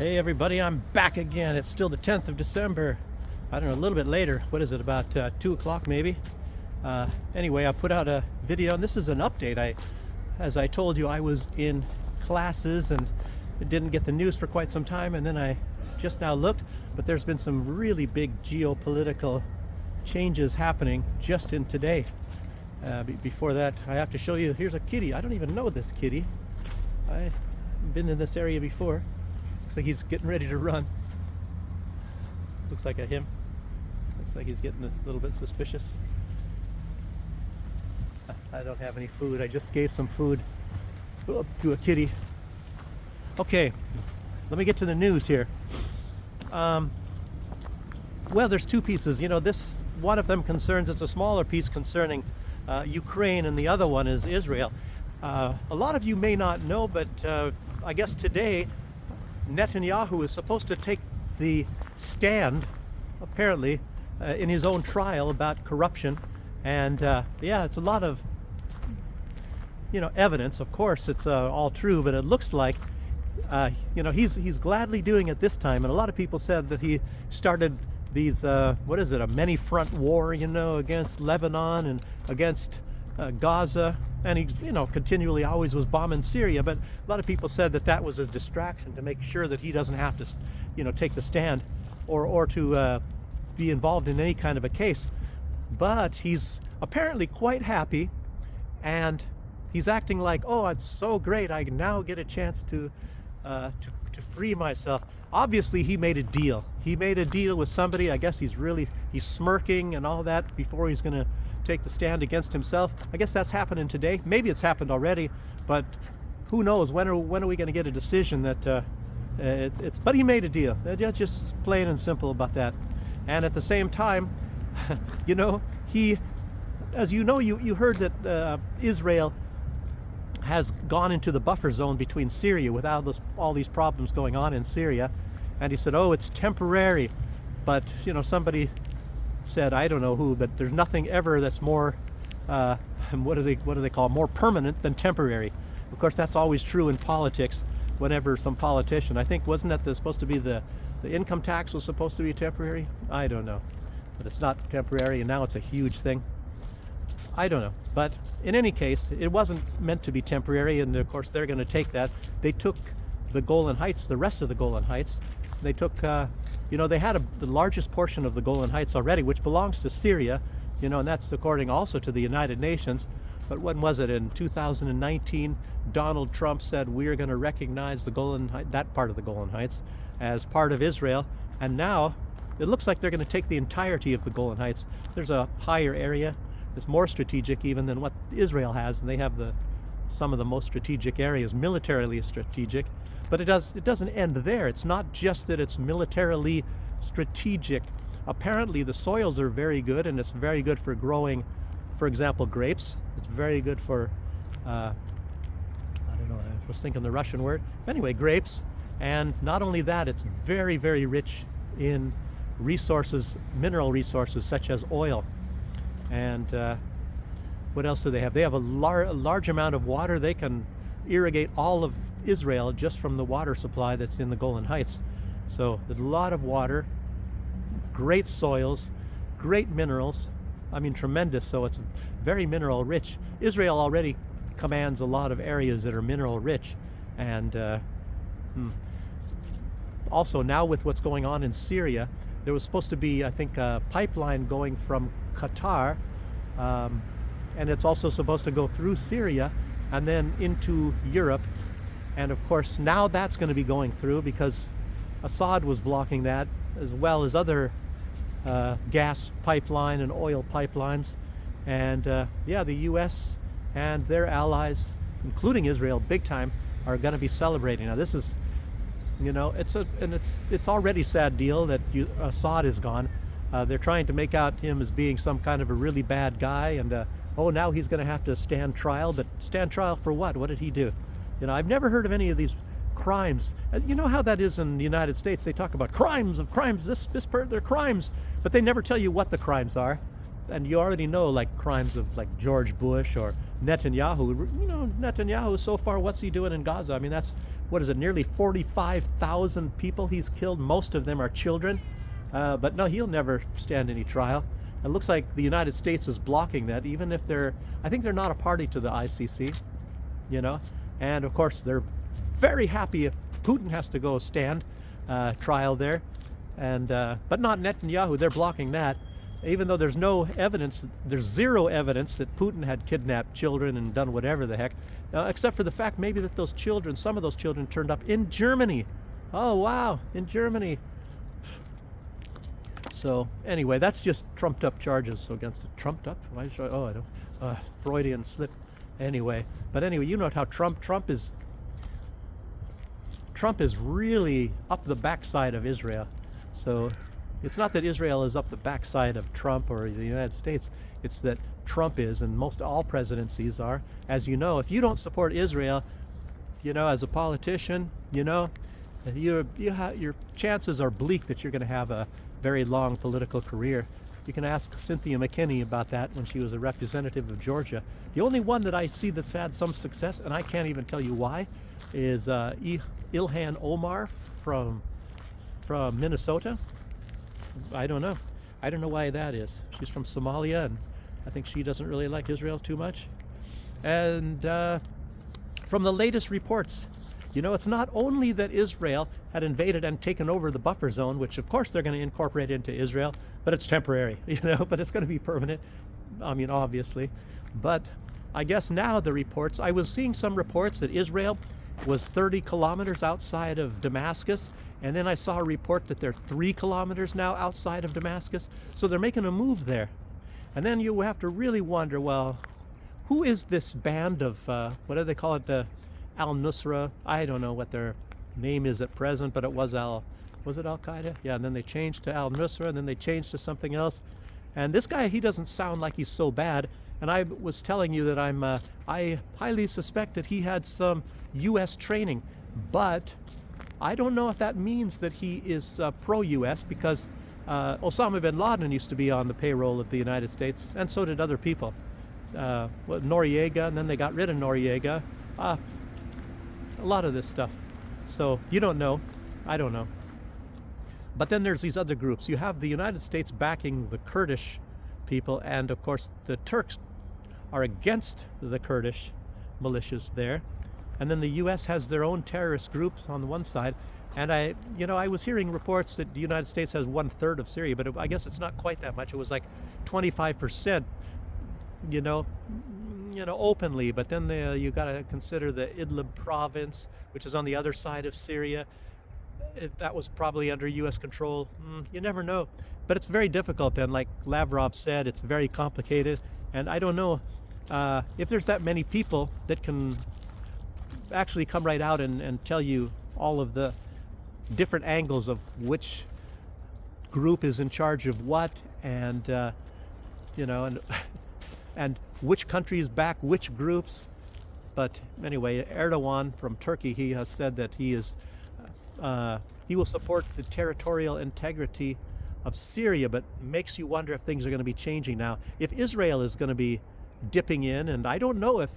Hey everybody, I'm back again. It's still the 10th of December. I don't know, a little bit later. What is it, about 2 o'clock maybe? Anyway, I put out a video, and this is an update. As I told you, I was in classes and didn't get the news for quite some time, and then I just now looked, but there's been some really big geopolitical changes happening just in today. Before that, I have to show you, here's a kitty. I don't even know this kitty. I've been in this area before. Looks like he's getting ready to run. Looks like him. Looks like he's getting a little bit suspicious. I don't have any food. I just gave some food to a kitty. Okay, let me get to the news here. Well, there's two pieces. You know, this one of them it's a smaller piece concerning Ukraine, and the other one is Israel. A lot of you may not know, but I guess today Netanyahu is supposed to take the stand, apparently, in his own trial about corruption. And yeah, it's a lot of, evidence. Of course, it's all true, but it looks like, he's gladly doing it this time. And a lot of people said that he started these, a many front war, against Lebanon and against Gaza. And he, continually always was bombing Syria. But a lot of people said that was a distraction to make sure that he doesn't have to, take the stand or to be involved in any kind of a case. But he's apparently quite happy, and he's acting like, oh, it's so great, I now get a chance to free myself. Obviously, he made a deal. He made a deal with somebody. I guess he's smirking and all that before he's going to take the stand against himself. I guess that's happening today. Maybe it's happened already, but who knows? When are we going to get a decision that but he made a deal. Just plain and simple about that. And at the same time, he, as you heard that Israel has gone into the buffer zone between Syria without all these problems going on in Syria. And he said, oh, it's temporary. But, somebody said, I don't know who, but there's nothing ever that's more, what do they call it, more permanent than temporary. Of course, that's always true in politics. Whenever some politician, I think, wasn't that supposed to be the income tax was supposed to be temporary? I don't know. But it's not temporary, and now it's a huge thing. I don't know. But in any case, it wasn't meant to be temporary, and of course they're going to take that. They took the Golan Heights, the rest of the Golan Heights. They took, they had the largest portion of the Golan Heights already, which belongs to Syria, and that's according also to the United Nations. But when was it? In 2019, Donald Trump said we're going to recognize that part of the Golan Heights as part of Israel. And now it looks like they're going to take the entirety of the Golan Heights. There's a higher area that's more strategic even than what Israel has, and they have some of the most strategic areas, militarily strategic. But it doesn't end there. It's not just that it's militarily strategic. Apparently the soils are very good, and it's very good for growing, for example, grapes. It's very good for, I don't know, I was thinking the Russian word. Anyway, grapes. And not only that, it's very, very rich in resources, mineral resources such as oil. And what else do they have? They have a large amount of water. They can irrigate all of Israel just from the water supply that's in the Golan Heights. So there's a lot of water, great soils, great minerals. I mean, tremendous. So it's very mineral rich. Israel already commands a lot of areas that are mineral rich. And also now with what's going on in Syria, there was supposed to be, I think, a pipeline going from Qatar, and it's also supposed to go through Syria and then into Europe. And of course, now that's going to be going through because Assad was blocking that, as well as other gas pipeline and oil pipelines. And yeah, the US and their allies, including Israel big time, are going to be celebrating. Now this is, it's already a sad deal that Assad is gone. They're trying to make out him as being some kind of a really bad guy, and now he's going to have to stand trial. But stand trial for what? What did he do? I've never heard of any of these crimes. You know how that is in the United States. They talk about crimes, they're crimes, but they never tell you what the crimes are. And you already know, like, crimes of like George Bush or Netanyahu. Netanyahu, so far, what's he doing in Gaza? I mean, that's what is it, nearly 45,000 people he's killed. Most of them are children. But no, he'll never stand any trial. It looks like the United States is blocking that, even if I think they're not a party to the ICC, you know. And of course, they're very happy if Putin has to go stand trial there. And but not Netanyahu. They're blocking that, even though there's no evidence. There's zero evidence that Putin had kidnapped children and done whatever the heck, except for the fact maybe that those children, some of those children, turned up in Germany. Oh wow, in Germany. So anyway, that's just trumped up charges against it. Trumped up? Why should I? Oh, I don't. Freudian slip. Anyway, but anyway, you know how Trump is really up the backside of Israel. So it's not that Israel is up the backside of Trump or the United States. It's that Trump is, and most all presidencies are. As you know, if you don't support Israel, you know, as a politician, you know, your chances are bleak that you're going to have a very long political career. You can ask Cynthia McKinney about that when she was a representative of Georgia. The only one that I see that's had some success, and I can't even tell you why, is Ilhan Omar from Minnesota. I don't know. I don't know why that is. She's from Somalia, and I think she doesn't really like Israel too much. And from the latest reports, you know, it's not only that Israel had invaded and taken over the buffer zone, which of course they're going to incorporate into Israel, but it's temporary, you know, but it's going to be permanent. I mean, obviously. But I guess now the reports, I was seeing some reports that Israel was 30 kilometers outside of Damascus, and then I saw a report that they're 3 kilometers now outside of Damascus. So they're making a move there. And then you have to really wonder, well, who is this band of, what do they call it, the Al-Nusra? I don't know what their name is at present, but it was it Al-Qaeda? Yeah, and then they changed to Al-Nusra, and then they changed to something else. And this guy, he doesn't sound like he's so bad. And I was telling you that I highly suspect that he had some U.S. training, but I don't know if that means that he is pro-U.S. because Osama bin Laden used to be on the payroll of the United States, and so did other people. Noriega, and then they got rid of Noriega. A lot of this stuff. So you don't know. I don't know. But then there's these other groups. You have the United States backing the Kurdish people, and of course the Turks are against the Kurdish militias there. And then the U.S. has their own terrorist groups on the one side. And I was hearing reports that the United States has 1/3 of Syria, but I guess it's not quite that much. It was like 25%, openly. But then you got to consider the Idlib province, which is on the other side of Syria. That was probably under U.S. control. You never know. But it's very difficult then. Like Lavrov said, it's very complicated. And I don't know if there's that many people that can actually come right out and tell you all of the different angles of which group is in charge of what, and and which countries back which groups. But anyway, Erdogan from Turkey, he has said that he will support the territorial integrity of Syria, but makes you wonder if things are going to be changing now. If Israel is going to be dipping in, and I don't know if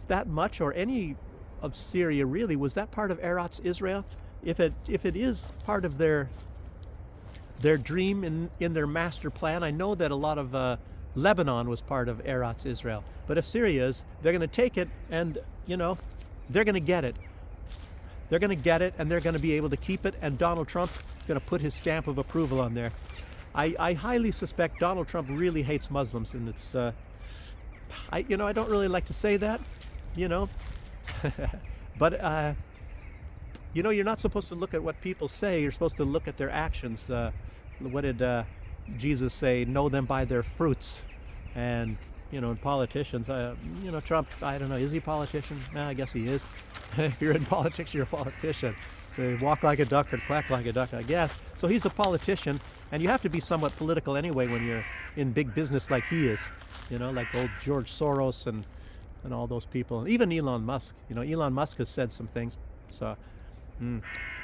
that much or any of Syria really, was that part of Eretz Israel? If it is part of their dream in their master plan, I know that a lot of Lebanon was part of Eretz Israel. But if Syria is, they're going to take it, and they're going to get it. They're going to get it, and they're going to be able to keep it, and Donald Trump is going to put his stamp of approval on there. I highly suspect Donald Trump really hates Muslims, and it's I don't really like to say that, but you're not supposed to look at what people say. You're supposed to look at their actions. What did Jesus say? Know them by their fruits. And in politicians, Trump, I don't know, is he a politician? I guess he is. If you're in politics, you're a politician. They walk like a duck and quack like a duck, I guess. So he's a politician, and you have to be somewhat political anyway when you're in big business like he is. Like old George Soros and all those people, and even Elon Musk. Elon Musk has said some things. So,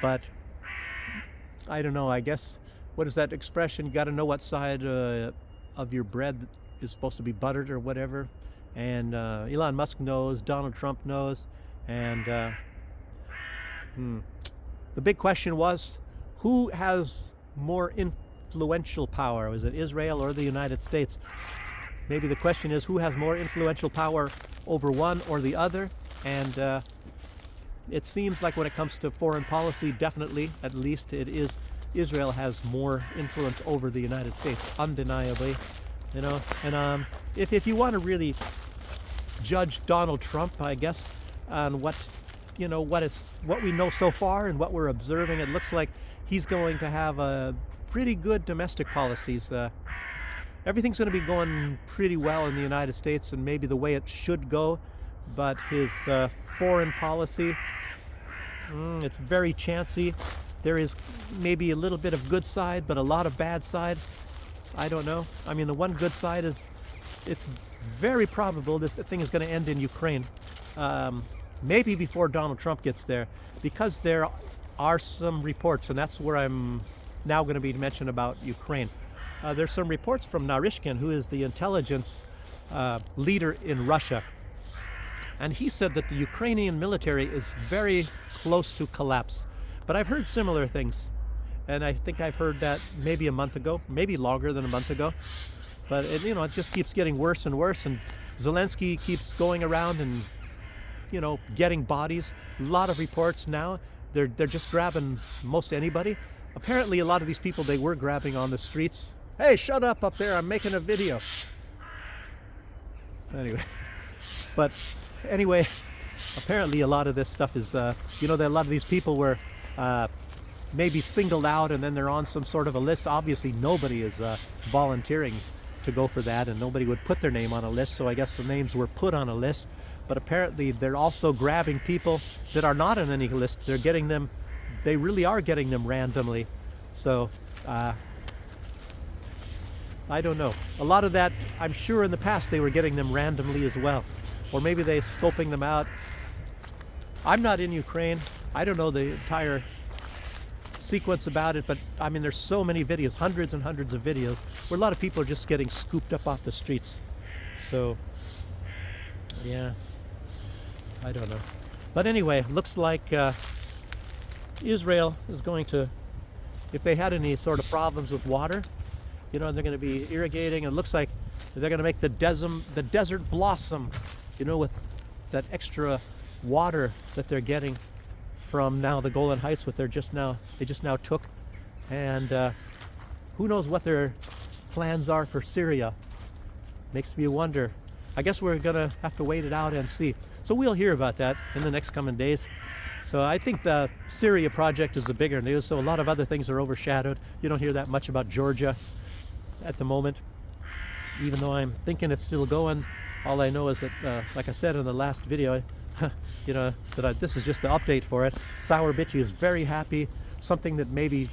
but I don't know. I guess, what is that expression? You got to know what side of your bread is supposed to be buttered or whatever. And Elon Musk knows. Donald Trump knows. And The big question was, who has more influential power? Was it Israel or the United States? Maybe the question is, who has more influential power over one or the other? And it seems like when it comes to foreign policy, definitely, at least it is, Israel has more influence over the United States, undeniably. You know, and if you want to really judge Donald Trump, I guess, on what we know so far and what we're observing, it looks like he's going to have a pretty good domestic policies. Everything's going to be going pretty well in the United States and maybe the way it should go, but his foreign policy, it's very chancy. There is maybe a little bit of good side, but a lot of bad side. I don't know. I mean, the one good side is it's very probable this thing is going to end in Ukraine. Maybe before Donald Trump gets there, because there are some reports, and that's where I'm now going to be mentioning about Ukraine. There's some reports from Narishkin, who is the intelligence leader in Russia. And he said that the Ukrainian military is very close to collapse. But I've heard similar things. And I think I've heard that maybe a month ago, maybe longer than a month ago. But it just keeps getting worse and worse. And Zelensky keeps going around and, getting bodies. A lot of reports now, they're just grabbing most anybody. Apparently a lot of these people they were grabbing on the streets. Hey, shut up there, I'm making a video. Anyway, apparently a lot of this stuff is, that a lot of these people were maybe singled out and then they're on some sort of a list. Obviously nobody is volunteering to go for that, and nobody would put their name on a list, so I guess the names were put on a list. But apparently they're also grabbing people that are not on any list. They really are getting them randomly. So I don't know. A lot of that, I'm sure in the past they were getting them randomly as well. Or maybe they're scoping them out. I'm not in Ukraine. I don't know the entire sequence about it, but I mean, there's so many videos, hundreds and hundreds of videos, where a lot of people are just getting scooped up off the streets. So, yeah, I don't know. But anyway, looks like Israel is going to, if they had any sort of problems with water, they're going to be irrigating. It looks like they're going to make the desert blossom, with that extra water that they're getting from now the Golan Heights, what they just now took. And who knows what their plans are for Syria. Makes me wonder. I guess we're going to have to wait it out and see. So we'll hear about that in the next coming days. So I think the Syria project is the bigger news. So a lot of other things are overshadowed. You don't hear that much about Georgia at the moment, even though I'm thinking it's still going. All I know is that, like I said in the last video, this is just the update for it. Sour Bitchy is very happy. Something that maybe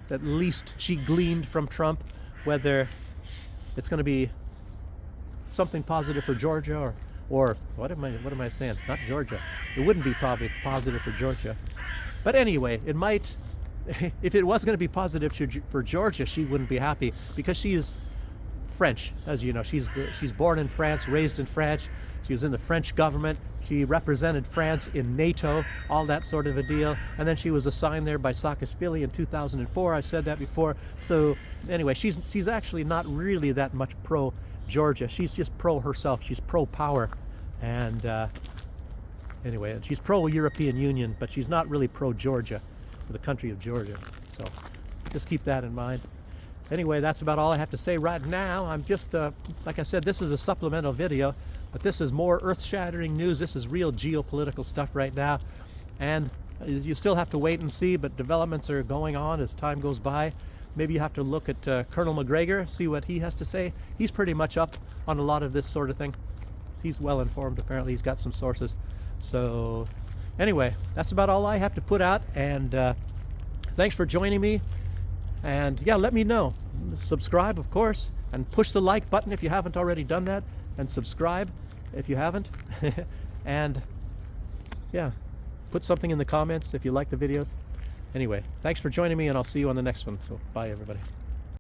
at least she gleaned from Trump, whether it's going to be something positive for Georgia or what am I saying? Not Georgia. It wouldn't be probably positive for Georgia. But anyway, it might. If it was going to be positive for Georgia, she wouldn't be happy because she is French, as you know. She's born in France, raised in France. She was in the French government. She represented France in NATO, all that sort of a deal. And then she was assigned there by Saakashvili in 2004. I've said that before. So anyway, she's actually not really that much pro-Georgia. She's just pro herself. She's pro-power. And anyway, she's pro-European Union, but she's not really pro-Georgia, for the country of Georgia. So just keep that in mind. Anyway, that's about all I have to say right now. I'm just, like I said, this is a supplemental video, but this is more earth-shattering news. This is real geopolitical stuff right now. And you still have to wait and see, but developments are going on as time goes by. Maybe you have to look at Colonel McGregor, see what he has to say. He's pretty much up on a lot of this sort of thing. He's well informed, apparently. He's got some sources. So anyway, that's about all I have to put out. And thanks for joining me. And yeah, let me know. Subscribe, of course, and push the like button if you haven't already done that, and subscribe if you haven't. And yeah, put something in the comments if you like the videos. Anyway, thanks for joining me, and I'll see you on the next one. So bye, everybody.